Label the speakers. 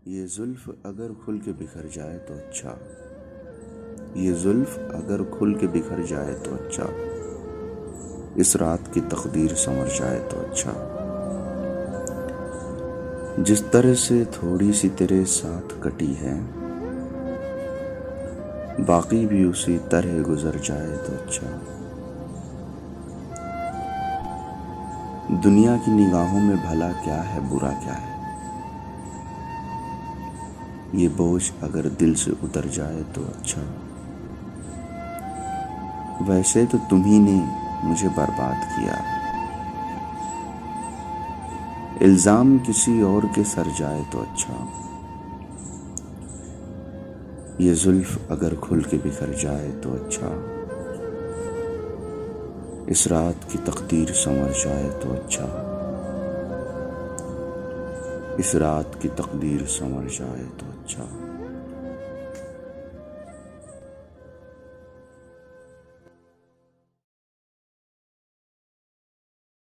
Speaker 1: یہ زلف اگر کھل کے بکھر جائے تو اچھا، یہ زلف اگر کھل کے بکھر جائے تو اچھا، اس رات کی تقدیر سنور جائے تو اچھا۔ جس طرح سے تھوڑی سی تیرے ساتھ کٹی ہے، باقی بھی اسی طرح گزر جائے تو اچھا۔ دنیا کی نگاہوں میں بھلا کیا ہے، برا کیا ہے، یہ بوجھ اگر دل سے اتر جائے تو اچھا۔ ویسے تو تمہیں نے مجھے برباد کیا، الزام کسی اور کے سر جائے تو اچھا۔ یہ زلف اگر کھل کے بکھر جائے تو اچھا، اس رات کی تقدیر سنور جائے تو اچھا، اس رات کی تقدیر سنور جائے تو اچھا۔